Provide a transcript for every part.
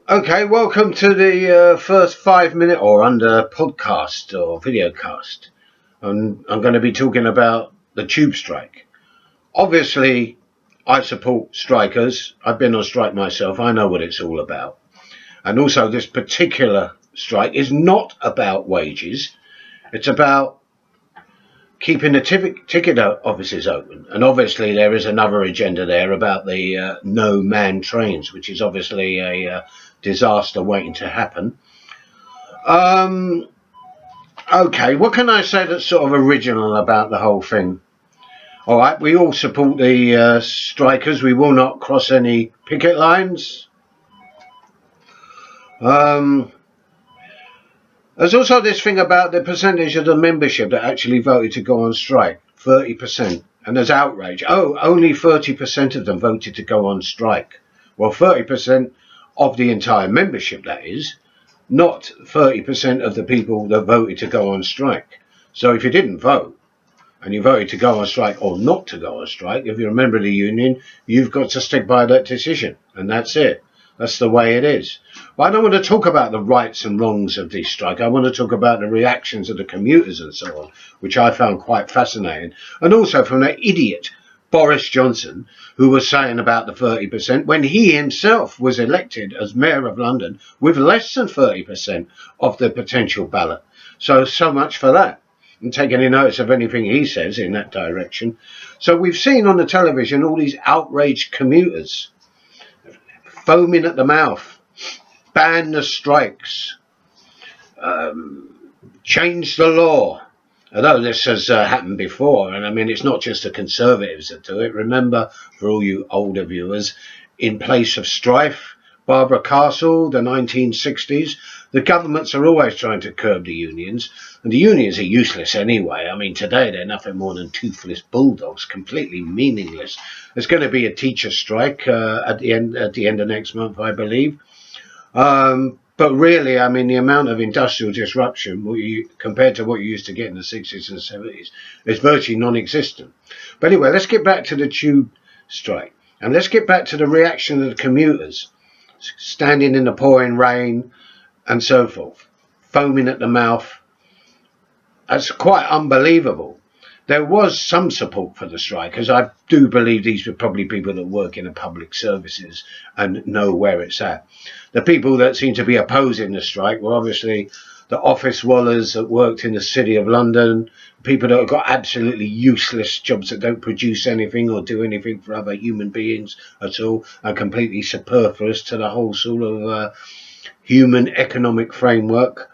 Okay, welcome to the first 5 minute or under podcast or videocast. I'm going to be talking about the tube strike. Obviously, I support strikers. I've been on strike myself. I know what it's all about. And also, this particular strike is not about wages. It's about keeping the ticket offices open. And obviously, there is another agenda there about the no man trains, which is obviously a disaster waiting to happen. Okay, what can I say that's sort of original about the whole thing? All right, we all support the strikers. We will not cross any picket lines. There's also this thing about the percentage of the membership that actually voted to go on strike, 30%. And there's outrage. Oh, only 30% of them voted to go on strike. Well, 30% of the entire membership, that is, not 30% of the people that voted to go on strike. So if you didn't vote and you voted to go on strike or not to go on strike, if you're a member of the union, you've got to stick by that decision. And that's it. That's the way it is. But I don't want to talk about the rights and wrongs of this strike. I want to talk about the reactions of the commuters and so on, which I found quite fascinating. And also from that idiot Boris Johnson, who was saying about the 30% when he himself was elected as Mayor of London with less than 30% of the potential ballot. So much for that. And take any notice of anything he says in that direction. So we've seen on the television all these outraged commuters foaming at the mouth, ban the strikes, change the law. Although this has happened before, and I mean, it's not just the Conservatives that do it. Remember, for all you older viewers, in place of strife, Barbara Castle, the 1960s, the governments are always trying to curb the unions, and the unions are useless anyway. I mean, today they're nothing more than toothless bulldogs, completely meaningless. There's going to be a teacher strike at the end of next month, I believe. But really, I mean, the amount of industrial disruption compared to what you used to get in the 60s and 70s is virtually non-existent. But anyway, let's get back to the tube strike. And let's get back to the reaction of the commuters, standing in the pouring rain and so forth, foaming at the mouth. That's quite unbelievable. There was some support for the strike, because I do believe these were probably people that work in the public services and know where it's at. The people that seem to be opposing the strike were obviously the office wallers that worked in the City of London, people that have got absolutely useless jobs that don't produce anything or do anything for other human beings at all, and completely superfluous to the whole sort of human economic framework.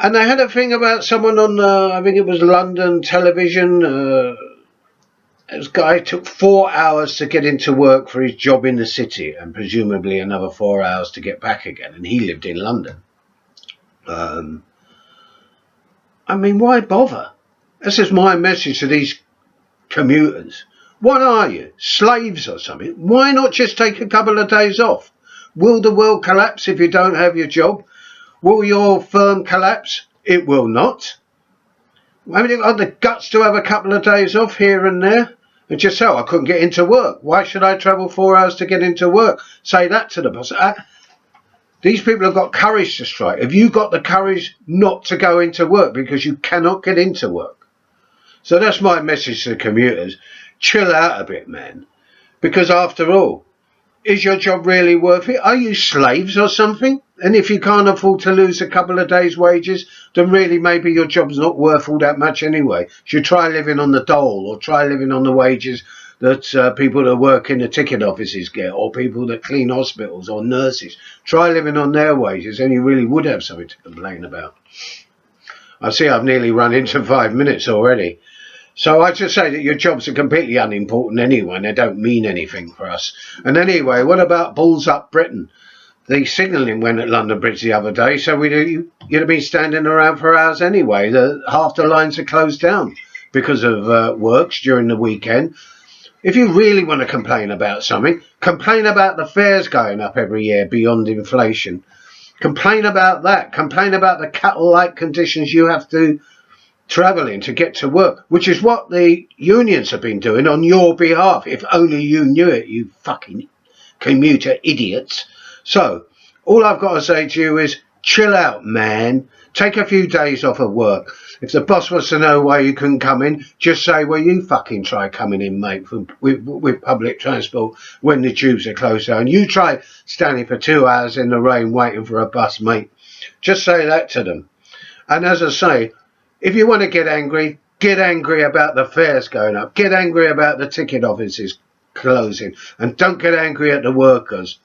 And they had a thing about someone on, I think it was London television. This guy took 4 hours to get into work for his job in the city, and presumably another 4 hours to get back again. And he lived in London. I mean, why bother? This is my message to these commuters. What are you, slaves or something? Why not just take a couple of days off? Will the world collapse if you don't have your job? Will your firm collapse? It will not. Haven't you got the guts to have a couple of days off here and there? And just say, I couldn't get into work. Why should I travel 4 hours to get into work? Say that to the boss. These people have got courage to strike. Have you got the courage not to go into work because you cannot get into work? So that's my message to the commuters. Chill out a bit, man. Because after all, is your job really worth it? Are you slaves or something? And if you can't afford to lose a couple of days' wages, then really maybe your job's not worth all that much anyway. You should try living on the dole, or try living on the wages that people that work in the ticket offices get, or people that clean hospitals, or nurses. Try living on their wages, and you really would have something to complain about. I see I've nearly run into 5 minutes already. So I just say that your jobs are completely unimportant anyway, and they don't mean anything for us. And anyway, what about Balls Up Britain? The signalling went at London Bridge the other day, so you'd have been standing around for hours anyway. Half the lines are closed down because of works during the weekend. If you really want to complain about something, complain about the fares going up every year beyond inflation. Complain about that. Complain about the cattle-like conditions you have to travelling to get to work, which is what the unions have been doing on your behalf. If only you knew it, you fucking commuter idiots. So, all I've got to say to you is, chill out, man. Take a few days off of work. If the boss wants to know why you couldn't come in, just say, well, you fucking try coming in, mate, with public transport when the tubes are closed down. You try standing for 2 hours in the rain waiting for a bus, mate. Just say that to them. And as I say, if you want to get angry about the fares going up. Get angry about the ticket offices closing. And don't get angry at the workers.